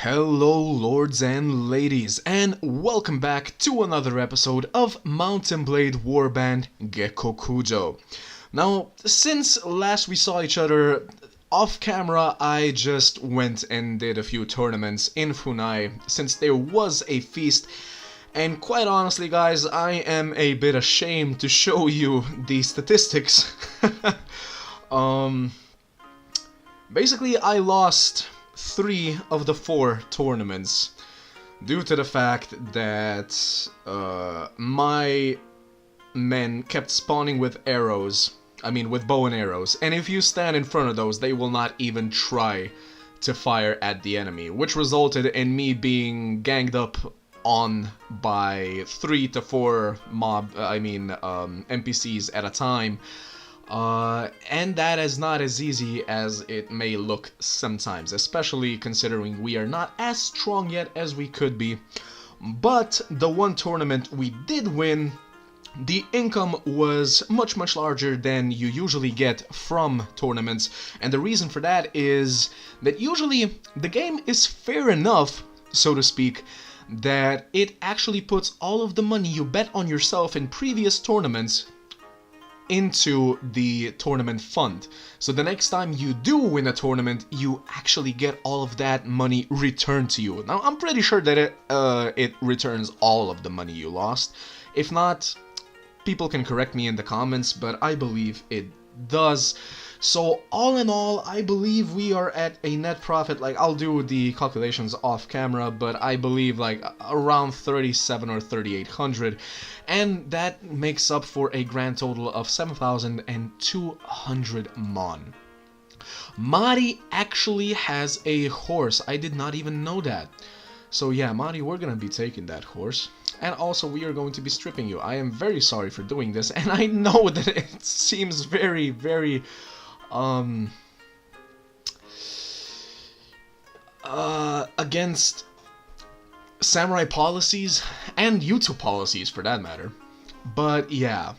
Hello, lords and ladies, and welcome back to another episode of Mountain Blade Warband Gekokujo. Now, since last we saw each other off camera, I just went and did a few tournaments in Funai since there was a feast. And quite honestly, guys, I am a bit ashamed to show you the statistics. Basically, I lost 3 of the 4 tournaments due to the fact that my men kept spawning with arrows. I mean, with bow and arrows. And if you stand in front of those, they will not even try to fire at the enemy, which resulted in me being ganged up on by 3 to 4 NPCs at a time. And that is not as easy as it may look sometimes, especially considering we are not as strong yet as we could be. But the one tournament we did win, the income was much larger than you usually get from tournaments, and the reason for that is that usually the game is fair enough, so to speak, that it actually puts all of the money you bet on yourself in previous tournaments into the tournament fund. So the next time you do win a tournament, you actually get all of that money returned to you. Now, I'm pretty sure that it returns all of the money you lost. If not, people can correct me in the comments, but I believe it does. So all in all, I believe we are at a net profit, like I'll do the calculations off camera, but I believe like around 37 or 3800, and that makes up for a grand total of 7,200 mon. Mari actually has a horse. I did not even know that. So yeah, Mari, we're gonna be taking that horse. And also, we are going to be stripping you. I am very sorry for doing this, and I know that it seems very against samurai policies and YouTube policies for that matter. But yeah,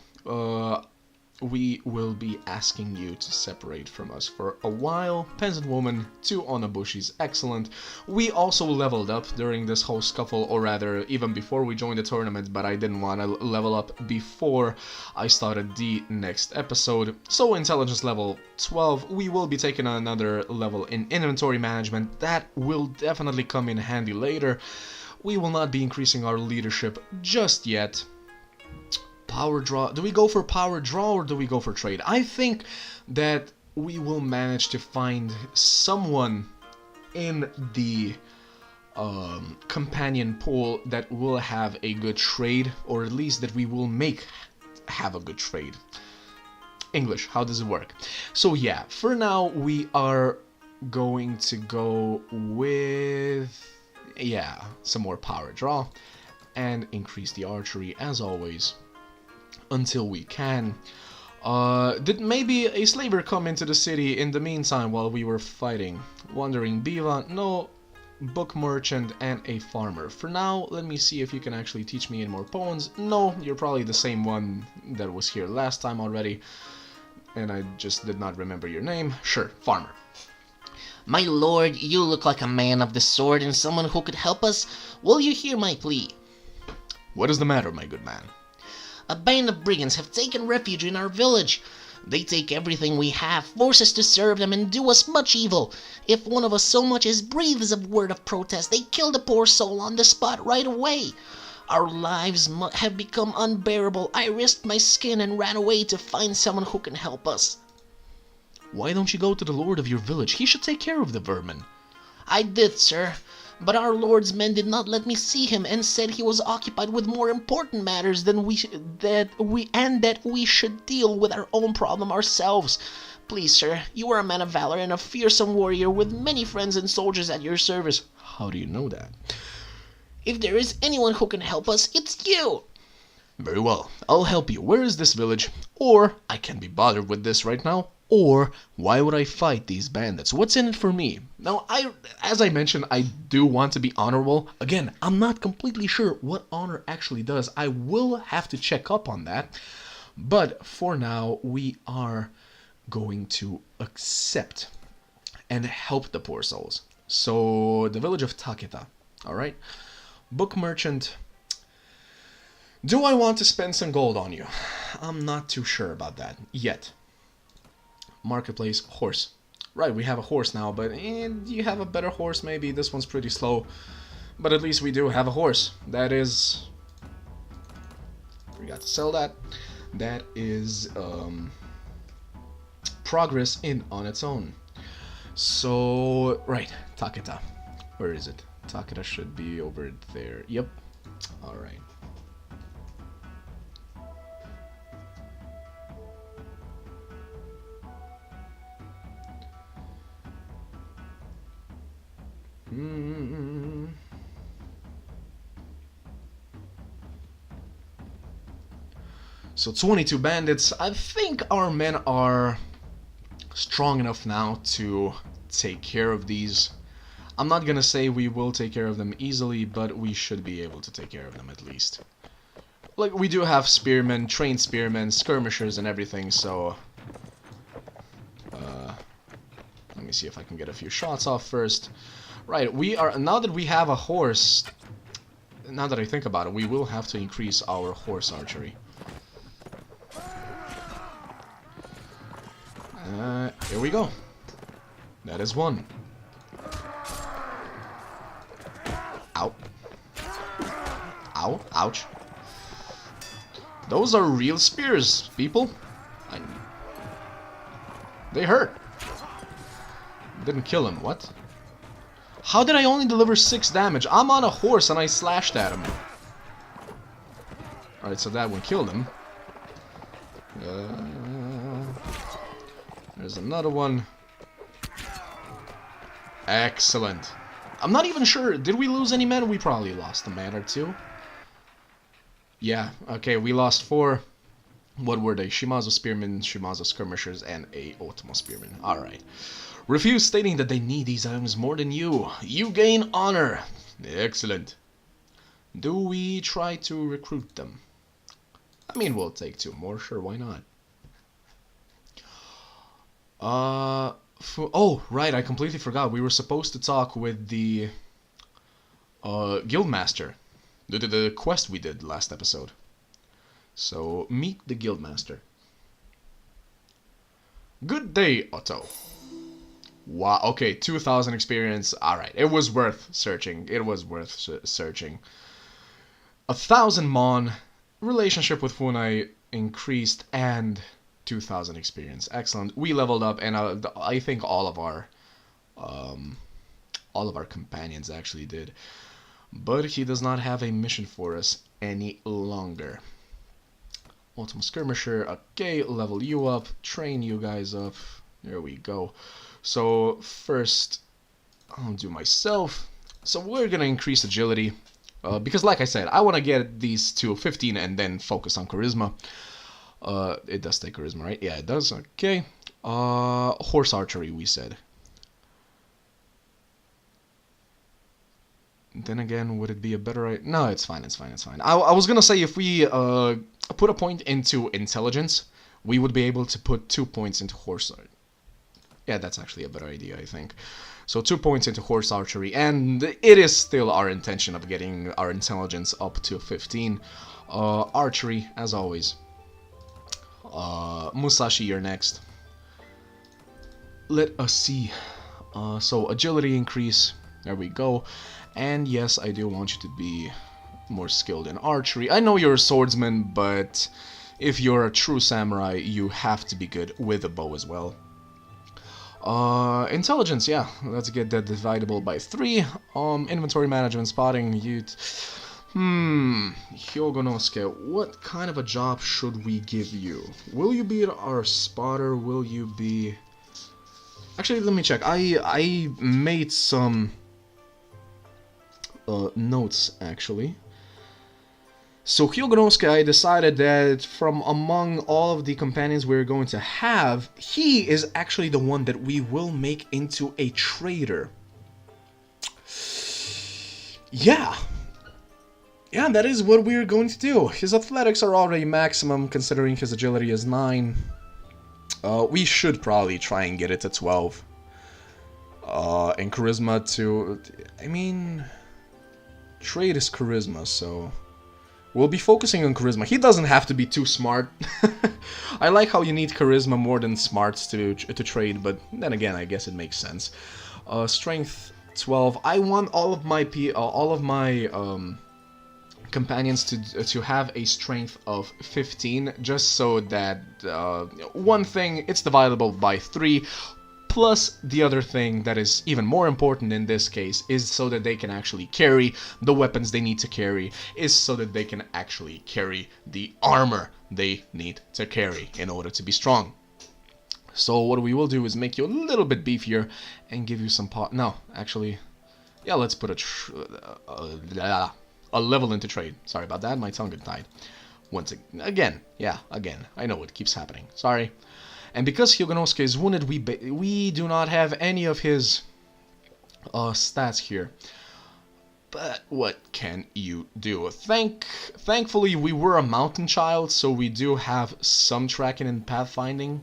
we will be asking you to separate from us for a while. Peasant woman, 2 onabushis, excellent. We also leveled up during this whole scuffle, or rather even before we joined the tournament, but I didn't want to level up before I started the next episode. So intelligence level 12, we will be taking another level in inventory management. That will definitely come in handy later. We will not be increasing our leadership just yet. Power draw. Do we go for power draw or do we go for trade? I think that we will manage to find someone in the companion pool that will have a good trade, or at least that we will have a good trade. English, how does it work? So yeah, for now we are going to go with, yeah, some more power draw and increase the archery as always until we can. Did maybe a slaver come into the city in the meantime while we were fighting? Wandering Biva? No. Book merchant and a farmer. For now, let me see if you can actually teach me any more poems. No, you're probably the same one that was here last time already, and I just did not remember your name. Sure, farmer. My lord, you look like a man of the sword and someone who could help us. Will you hear my plea? What is the matter, my good man? A band of brigands have taken refuge in our village. They take everything we have, force us to serve them, and do us much evil. If one of us so much as breathes a word of protest, they kill the poor soul on the spot right away. Our lives have become unbearable. I risked my skin and ran away to find someone who can help us. Why don't you go to the lord of your village? He should take care of the vermin. I did, sir. But our lord's men did not let me see him and said he was occupied with more important matters than we should deal with our own problem ourselves. Please, sir, you are a man of valor and a fearsome warrior with many friends and soldiers at your service. How do you know that? If there is anyone who can help us, it's you. Very well, I'll help you. Where is this village? Or, I can't be bothered with this right now. Or, why would I fight these bandits? What's in it for me? Now, as I mentioned, I do want to be honorable. Again, I'm not completely sure what honor actually does. I will have to check up on that. But for now, we are going to accept and help the poor souls. So, the village of Taketa. Alright. Book merchant. Do I want to spend some gold on you? I'm not too sure about that yet. Marketplace, horse. Right, we have a horse now, but you have a better horse maybe. This one's pretty slow. But at least we do have a horse. That is... We got to sell that. That is progress in on its own. So, right, Taketa. Where is it? Taketa should be over there. Yep. Alright. So 22 bandits. I think our men are strong enough now to take care of these. I'm not gonna say we will take care of them easily, but we should be able to take care of them at least. Like, we do have spearmen, trained spearmen, skirmishers and everything, so... let me see if I can get a few shots off first. Right, we are... Now that we have a horse... Now that I think about it, we will have to increase our horse archery. Here we go. That is one. Ow. Ow. Ouch. Those are real spears, people. They hurt. Didn't kill him. What? How did I only deliver 6 damage? I'm on a horse and I slashed at him. Alright, so that one killed him. There's another one. Excellent. I'm not even sure. Did we lose any men? We probably lost a man or two. Yeah, okay, we lost 4. What were they? Shimazu spearmen, Shimazu skirmishers, and a Otto spearman. Alright. Refuse, stating that they need these items more than you. You gain honor. Excellent. Do we try to recruit them? I mean, we'll take 2 more. Sure, why not? Oh, right, I completely forgot. We were supposed to talk with the guildmaster. The quest we did last episode. So, meet the guildmaster. Good day, Otto. Wow, okay, 2,000 experience. Alright, it was worth searching. It was worth searching. 1,000 mon. Relationship with Funai increased and 2,000 experience. Excellent. We leveled up, and I think all of our companions actually did. But he does not have a mission for us any longer. Ultimate Skirmisher, okay, level you up, train you guys up. There we go. So first, I'll do myself. So we're gonna increase agility, because like I said, I want to get these to 15 and then focus on charisma. It does take charisma, right? Yeah, it does. Okay. Horse archery, we said. Then again, would it be a better... No, it's fine, it's fine, it's fine. I was gonna say if we put a point into intelligence, we would be able to put 2 points into horse archery. Yeah, that's actually a better idea, I think. So 2 points into horse archery, and it is still our intention of getting our intelligence up to 15. Archery, as always. Musashi, you're next. Let us see. So agility increase. There we go. And yes, I do want you to be more skilled in archery. I know you're a swordsman, but if you're a true samurai, you have to be good with a bow as well. Intelligence, yeah. Let's get that dividable by 3. Inventory management, spotting, Hyogonosuke, what kind of a job should we give you? Will you be our spotter? Will you be... Actually, let me check. I made some notes, actually. So Hyogonosuke, I decided that from among all of the companions we're going to have, he is actually the one that we will make into a trader. Yeah. Yeah, that is what we're going to do. His athletics are already maximum, considering his agility is 9. We should probably try and get it to 12. And charisma to... I mean... Trade is charisma, so... We'll be focusing on charisma. He doesn't have to be too smart. I like how you need charisma more than smarts to trade, but then again, I guess it makes sense. Strength 12. I want all of my companions to have a strength of 15, just so that one thing, it's divisible by 3. Plus, the other thing that is even more important in this case is so that they can actually carry the weapons they need to carry, is so that they can actually carry the armor they need to carry in order to be strong. So what we will do is make you a little bit beefier and give you some no, actually, yeah, let's put a level into trade. Sorry about that, my tongue got tied. Again, I know it keeps happening. Sorry. And because Hyugonosuke is wounded, we do not have any of his stats here. But what can you do? Thankfully, we were a mountain child, so we do have some tracking and pathfinding,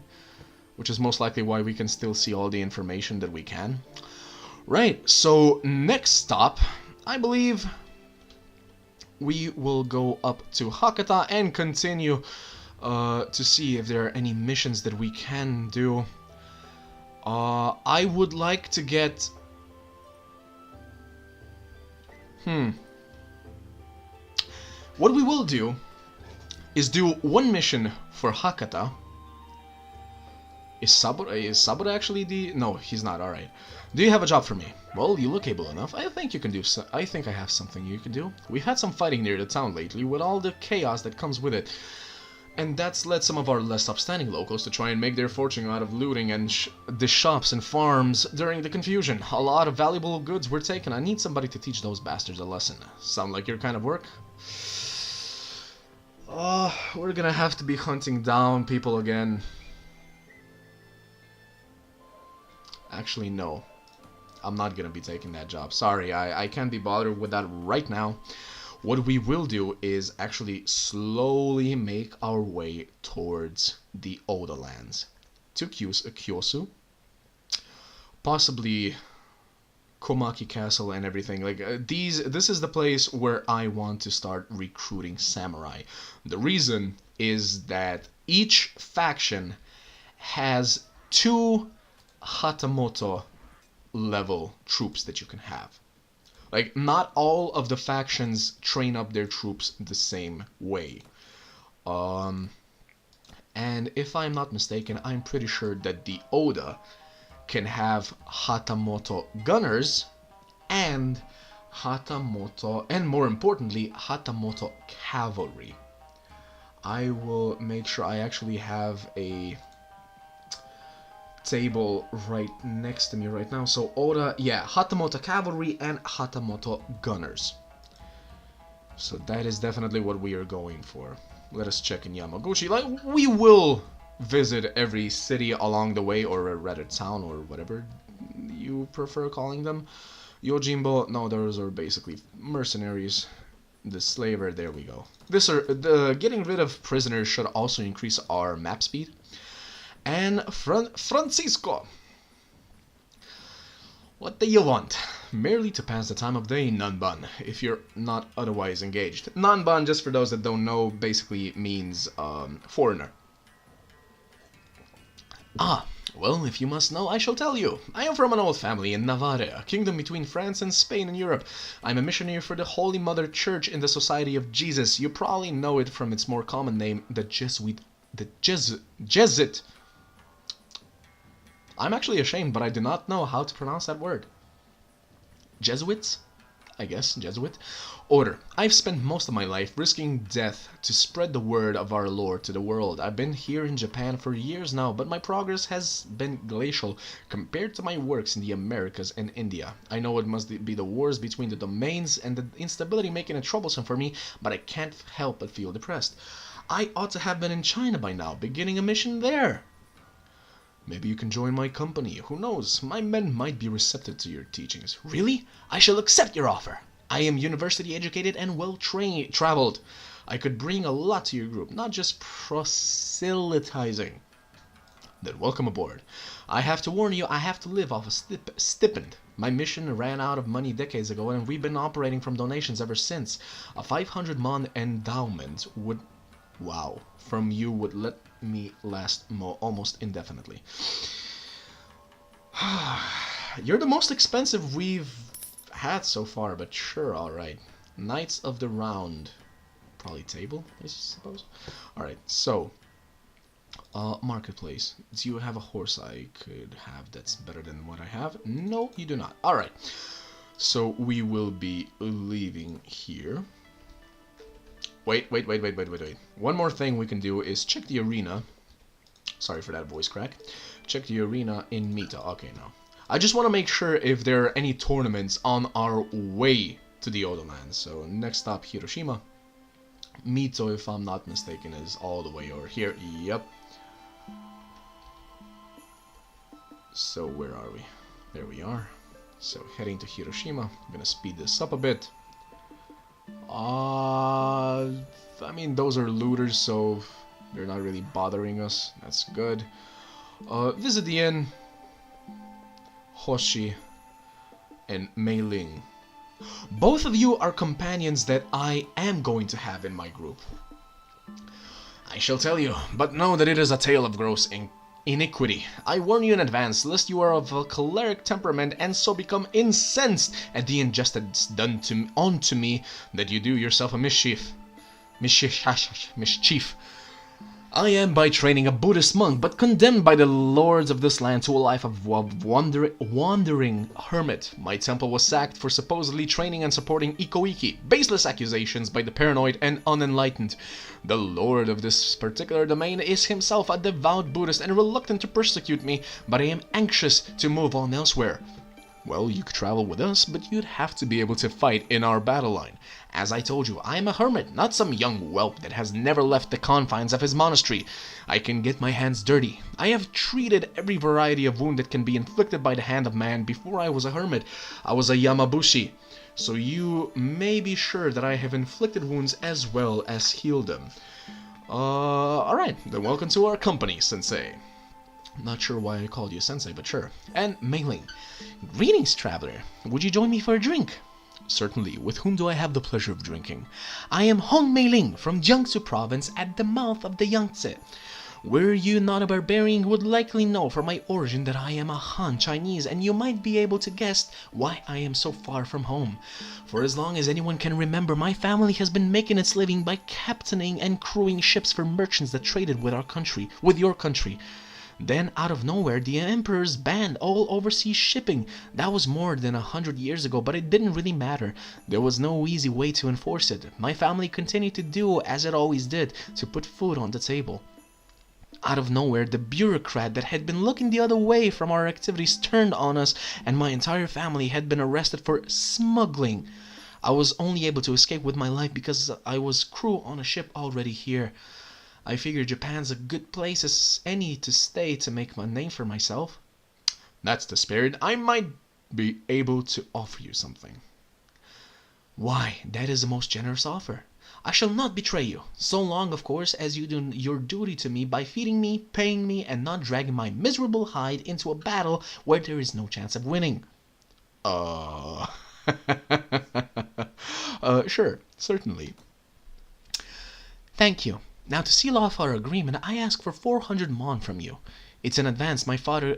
which is most likely why we can still see all the information that we can. Right, so next stop, I believe we will go up to Hakata and continue to see if there are any missions that we can do. I would like to get... What we will do is do one mission for Hakata. Is Sabura actually the... No, he's not, alright. Do you have a job for me? Well, you look able enough. I think you can do so. I think I have something you can do. We've had some fighting near the town lately with all the chaos that comes with it. And that's led some of our less upstanding locals to try and make their fortune out of looting and the shops and farms during the confusion. A lot of valuable goods were taken. I need somebody to teach those bastards a lesson. Sound like your kind of work? We're gonna have to be hunting down people again. Actually, no. I'm not gonna be taking that job. Sorry, I can't be bothered with that right now. What we will do is actually slowly make our way towards the Oda lands. To Kyosu. Possibly Komaki Castle and everything. Like this is the place where I want to start recruiting samurai. The reason is that each faction has 2 Hatamoto level troops that you can have. Like, not all of the factions train up their troops the same way. And if I'm not mistaken, I'm pretty sure that the Oda can have Hatamoto gunners and more importantly, Hatamoto cavalry. I will make sure I actually have a table right next to me right now. So Oda, yeah, Hatamoto cavalry and Hatamoto gunners. So that is definitely what we are going for. Let us check in Yamaguchi. Like, we will visit every city along the way, or rather town, or whatever you prefer calling them. Yojimbo, no, those are basically mercenaries. The slaver, there we go. Getting rid of prisoners should also increase our map speed. And Francisco, what do you want? Merely to pass the time of day, Nanban, if you're not otherwise engaged. Nanban, just for those that don't know, basically means foreigner. Ah, well, if you must know, I shall tell you. I am from an old family in Navarre, a kingdom between France and Spain in Europe. I'm a missionary for the Holy Mother Church in the Society of Jesus. You probably know it from its more common name, the Jesuit. I'm actually ashamed, but I do not know how to pronounce that word. Jesuits? I guess, Jesuit. Order. I've spent most of my life risking death to spread the word of our Lord to the world. I've been here in Japan for years now, but my progress has been glacial compared to my works in the Americas and India. I know it must be the wars between the domains and the instability making it troublesome for me, but I can't help but feel depressed. I ought to have been in China by now, beginning a mission there. Maybe you can join my company. Who knows? My men might be receptive to your teachings. Really? I shall accept your offer. I am university educated and well traveled. I could bring a lot to your group, not just proselytizing. Then welcome aboard. I have to warn you, I have to live off a stipend. My mission ran out of money decades ago, and we've been operating from donations ever since. A 500 mon endowment would... Wow. From you would let me last almost indefinitely. You're the most expensive we've had so far, but sure, alright. Knights of the Round. Probably table, I suppose. Alright, so... marketplace. Do you have a horse I could have that's better than what I have? No, you do not. Alright. So we will be leaving here. Wait. One more thing we can do is check the arena. Sorry for that voice crack. Check the arena in Mita. Okay, now. I just want to make sure if there are any tournaments on our way to the Odo land. So next stop, Hiroshima. Mito, if I'm not mistaken, is all the way over here. Yep. So where are we? There we are. So heading to Hiroshima. I'm gonna speed this up a bit. I mean, those are looters, so they're not really bothering us. That's good. Visit the inn. Hoshi and Mei Ling. Both of you are companions that I am going to have in my group. I shall tell you, but know that it is a tale of gross iniquity. I warn you in advance, lest you are of a choleric temperament and so become incensed at the injustice done onto me, that you do yourself a mischief. I am by training a Buddhist monk, but condemned by the lords of this land to a life of wandering hermit. My temple was sacked for supposedly training and supporting Ikoiki, baseless accusations by the paranoid and unenlightened. The lord of this particular domain is himself a devout Buddhist and reluctant to persecute me, but I am anxious to move on elsewhere. Well, you could travel with us, but you'd have to be able to fight in our battle line. As I told you, I am a hermit, not some young whelp that has never left the confines of his monastery. I can get my hands dirty. I have treated every variety of wound that can be inflicted by the hand of man. Before I was a hermit, I was a Yamabushi. So you may be sure that I have inflicted wounds as well as healed them. Alright, then welcome to our company, Sensei. Not sure why I called you Sensei, but sure. And Mei Ling. Greetings, traveler. Would you join me for a drink? Certainly. With whom do I have the pleasure of drinking? I am Hong Mei Ling from Jiangsu province at the mouth of the Yangtze. Were you not a barbarian, you would likely know from my origin that I am a Han Chinese, and you might be able to guess why I am so far from home. For as long as anyone can remember, my family has been making its living by captaining and crewing ships for merchants that traded with your country. Then, out of nowhere, the emperors banned all overseas shipping. That was more than 100 years ago, but it didn't really matter. There was no easy way to enforce it. My family continued to do as it always did, to put food on the table. Out of nowhere, the bureaucrat that had been looking the other way from our activities turned on us, and my entire family had been arrested for smuggling. I was only able to escape with my life because I was crew on a ship already here. I figure Japan's a good place as any to stay to make a name for myself. That's the spirit. I might be able to offer you something. Why, that is the most generous offer. I shall not betray you, so long, of course, as you do your duty to me by feeding me, paying me, and not dragging my miserable hide into a battle where there is no chance of winning. Sure, certainly. Thank you. Now, to seal off our agreement, I ask for 400 mon from you. It's an advance my father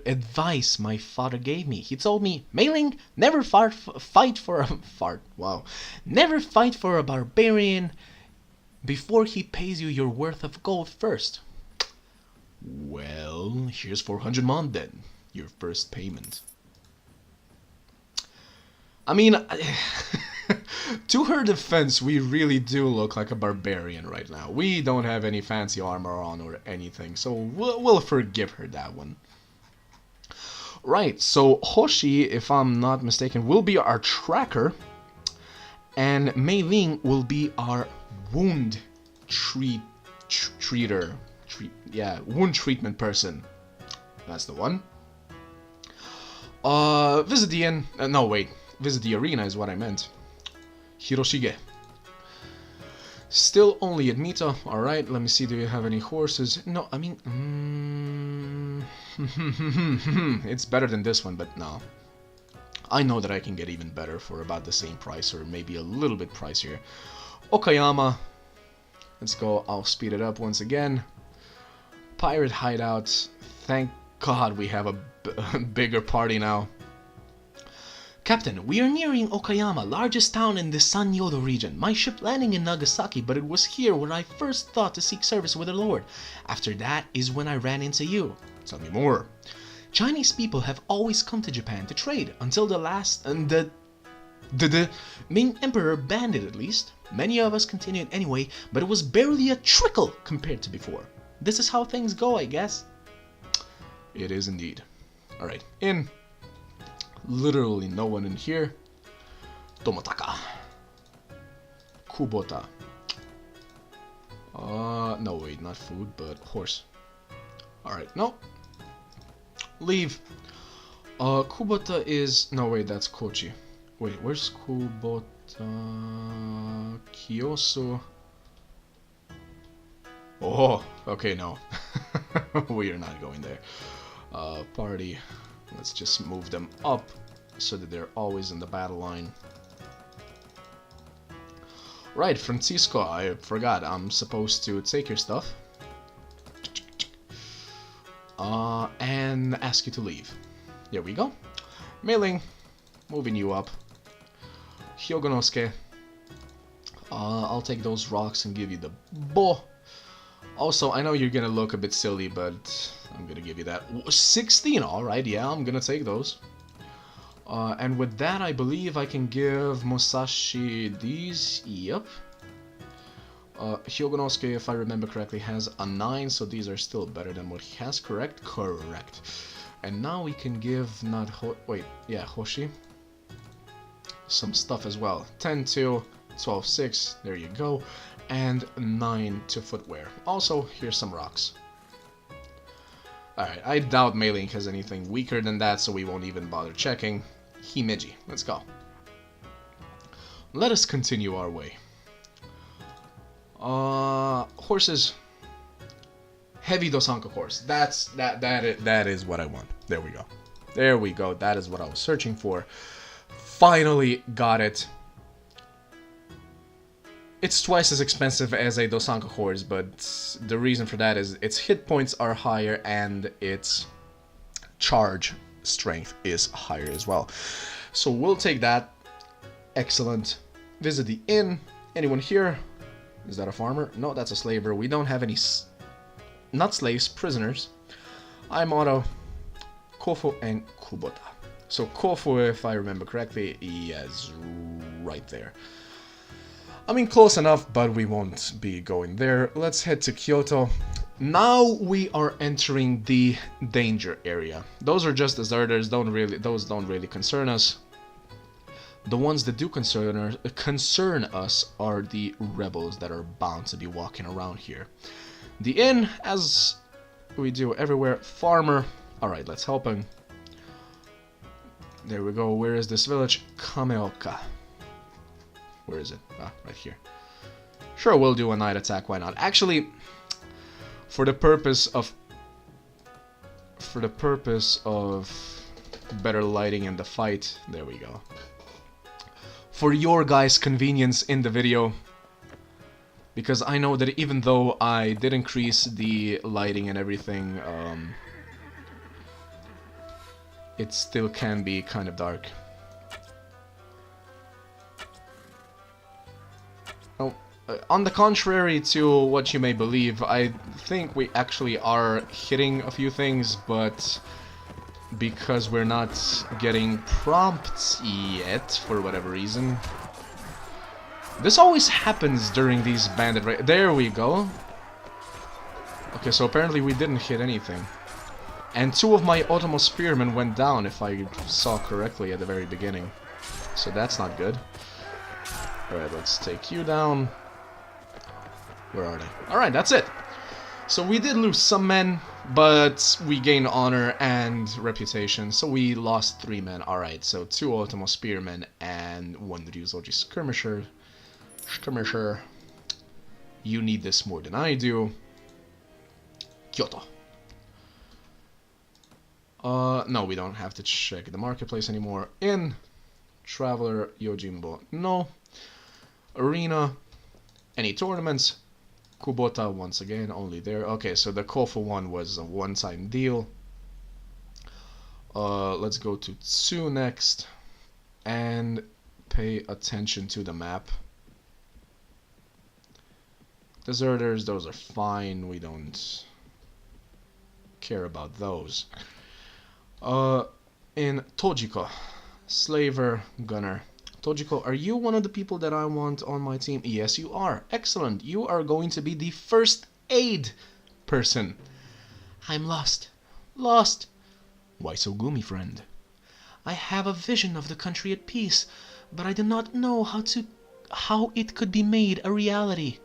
gave me. He told me, Mei Ling, never fight for a barbarian before he pays you your worth of gold first. Well, here's 400 mon then, your first payment. I mean, to her defense, we really do look like a barbarian right now. We don't have any fancy armor on or anything, so we'll forgive her that one. Right, so Hoshi, if I'm not mistaken, will be our tracker, and Mei Ling will be our wound treater. Wound treatment person. That's the one. Visit the inn. Visit the arena is what I meant. Hiroshige. Still only at Mita. Alright, let me see, do you have any horses? No, I mean... it's better than this one, but no. I know that I can get even better for about the same price, or maybe a little bit pricier. Okayama. Let's go, I'll speed it up once again. Pirate hideout. Thank God we have a bigger party now. Captain, we are nearing Okayama, largest town in the Sanyodo region. My ship landing in Nagasaki, but it was here where I first thought to seek service with the Lord. After that is when I ran into you. Tell me more. Chinese people have always come to Japan to trade, until the last... the Ming Emperor banned it at least. Many of us continued anyway, but it was barely a trickle compared to before. This is how things go, I guess. It is indeed. Alright, in. Literally no one in here. Tomotaka. Kubota. No wait, not food, but horse. Alright, no. Leave. Kubota is... No wait, that's Kochi. Wait, where's Kubota? Kyosu. Oh, okay, no. We are not going there. Party. Let's just move them up so that they're always in the battle line. Right, Francisco, I forgot. I'm supposed to take your stuff. And ask you to leave. There we go. Mei Ling, moving you up. Hyogonosuke. I'll take those rocks and give you the bo. Also, I know you're gonna look a bit silly, but I'm gonna give you that. 16, alright, yeah, I'm gonna take those. And with that, I believe I can give Musashi these. Yep. Hyogonosuke, if I remember correctly, has a 9, so these are still better than what he has, correct? Correct. And now we can give not Hoshi some stuff as well. 10 to 12, 6, there you go. And 9 to footwear. Also, here's some rocks. Alright, I doubt Mei Ling has anything weaker than that, so we won't even bother checking. Himeji, let's go. Let us continue our way. Horses. Heavy Dosanka horse. That is what I want. There we go. There we go. That is what I was searching for. Finally got it. It's twice as expensive as a Dosanka horse, but the reason for that is its hit points are higher and its charge strength is higher as well. So we'll take that. Excellent. Visit the inn. Anyone here? Is that a farmer? No, that's a slaver. We don't have any... not slaves, prisoners. I'm Otto, Kofu, and Kubota. So Kofu, if I remember correctly, is right there. I mean, close enough, but we won't be going there. Let's head to Kyoto. Now we are entering the danger area. Those are just deserters. Those don't really concern us. The ones that do concern us are the rebels that are bound to be walking around here. The inn, as we do everywhere. Farmer. Alright, let's help him. There we go. Where is this village? Kameoka. Where is it? Ah, right here. Sure, we'll do a night attack, why not? Actually, for the purpose of better lighting in the fight, there we go. For your guys' convenience in the video, because I know that even though I did increase the lighting and everything, it still can be kind of dark. Oh, on the contrary to what you may believe, I think we actually are hitting a few things, but because we're not getting prompts yet, for whatever reason. This always happens during these bandit raids. There we go. Okay, so apparently we didn't hit anything. And 2 of my Otto spearmen went down, if I saw correctly at the very beginning. So that's not good. Alright, let's take you down. Where are they? Alright, that's it. So we did lose some men, but we gained honor and reputation. So we lost 3 men. Alright, so 2 Otto spearmen and 1 Ryuzoji skirmisher. You need this more than I do. Kyoto. No, we don't have to check the marketplace anymore. In Traveler Yojimbo, no. Arena, any tournaments? Kubota, once again, only there. Okay, so the Kofu one was a one-time deal. Let's go to Tsu next, and pay attention to the map. Deserters, those are fine, we don't care about those. In Tojiko, Slaver, Gunner. Tojiko, are you one of the people that I want on my team? Yes, you are. Excellent. You are going to be the first aid person. I'm lost. Lost. Why so gloomy, friend? I have a vision of the country at peace, but I do not know how it could be made a reality.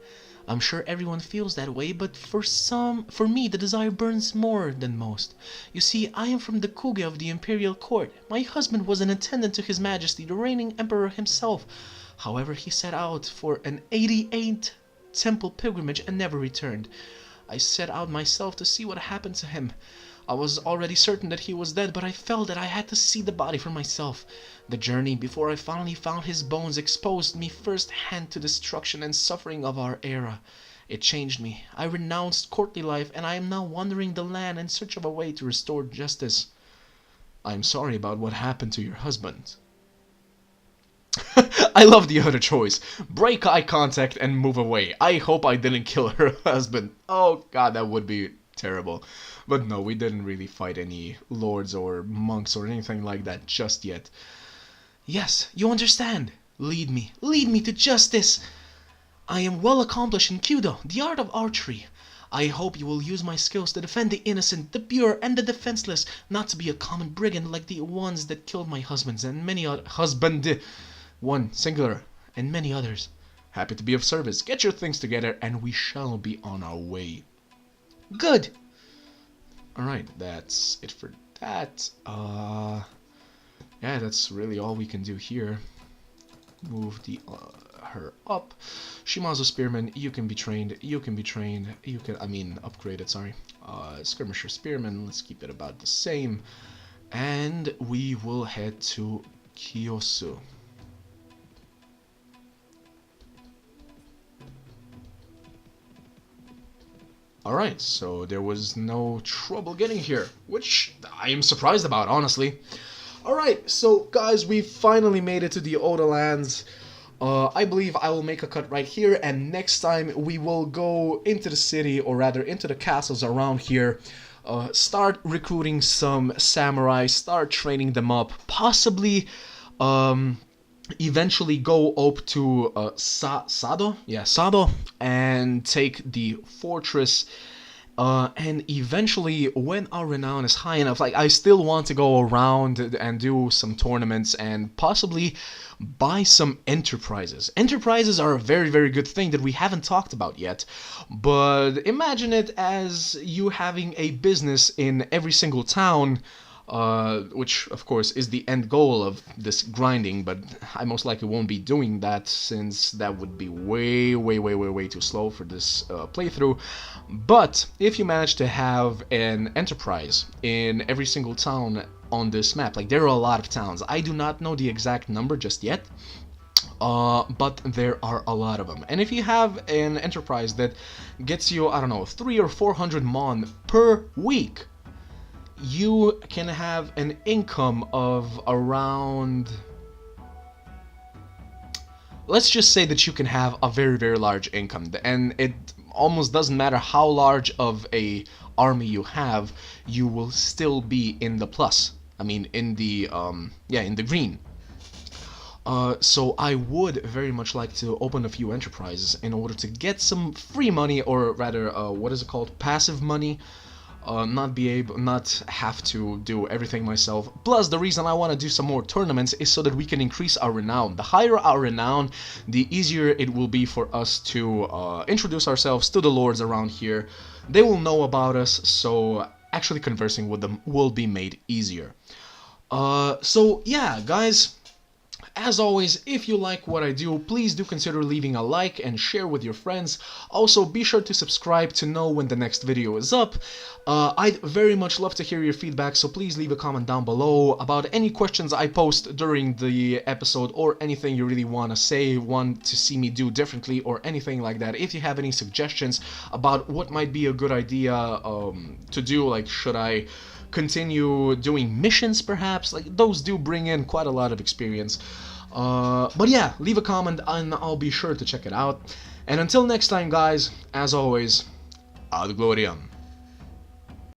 I'm sure everyone feels that way, but for me, the desire burns more than most. You see, I am from the Kuge of the imperial court. My husband was an attendant to His Majesty, the reigning emperor himself. However, he set out for an 88 temple pilgrimage and never returned. I set out myself to see what happened to him. I was already certain that he was dead, but I felt that I had to see the body for myself. The journey before I finally found his bones exposed me first-hand to destruction and suffering of our era. It changed me. I renounced courtly life, and I am now wandering the land in search of a way to restore justice. I am sorry about what happened to your husband. I love the other choice. Break eye contact and move away. I hope I didn't kill her husband. Oh god, that would be terrible. But no, we didn't really fight any lords or monks or anything like that just yet. Yes, you understand. Lead me to justice. I am well accomplished in Kyudo, the art of archery. I hope you will use my skills to defend the innocent, the pure, and the defenseless, not to be a common brigand like the ones that killed my husbands and many other one singular and many others. Happy to be of service. Get your things together and we shall be on our way. Good. Alright, that's it for that. Yeah, that's really all we can do here. Move the her up. Shimazu Spearman, you can be trained, upgraded, sorry. Skirmisher Spearman, let's keep it about the same. And we will head to Kiyosu. Alright, so there was no trouble getting here, which I am surprised about, honestly. Alright, so guys, we finally made it to the Oda lands. I believe I will make a cut right here, and next time we will go into the city, or rather into the castles around here, start recruiting some samurai, start training them up, possibly eventually go up to Sado? Yeah, Sado, and take the fortress. And eventually, when our renown is high enough, like, I still want to go around and do some tournaments and possibly buy some enterprises. Enterprises are a very, very good thing that we haven't talked about yet, but imagine it as you having a business in every single town, which of course is the end goal of this grinding, but I most likely won't be doing that since that would be way too slow for this playthrough. But if you manage to have an enterprise in every single town on this map, like, there are a lot of towns, I do not know the exact number just yet, but there are a lot of them. And if you have an enterprise that gets you, I don't know, 300 or 400 mon per week, you can have an income of around, let's just say that you can have a very, very large income, and it almost doesn't matter how large of a army you have, you will still be in the plus. I mean, in the in the green. So I would very much like to open a few enterprises in order to get some free money, or rather, what is it called, passive money. Not have to do everything myself. Plus, the reason I want to do some more tournaments is so that we can increase our renown. The higher our renown, the easier it will be for us to introduce ourselves to the lords around here. They will know about us, so actually conversing with them will be made easier. So yeah, guys, as always, if you like what I do, please do consider leaving a like and share with your friends. Also, be sure to subscribe to know when the next video is up. I'd very much love to hear your feedback, so please leave a comment down below about any questions I post during the episode, or anything you really want to say, want to see me do differently, or anything like that. If you have any suggestions about what might be a good idea to do, like should I continue doing missions perhaps, like those do bring in quite a lot of experience. But yeah, leave a comment and I'll be sure to check it out. And until next time guys, as always, ad gloriam.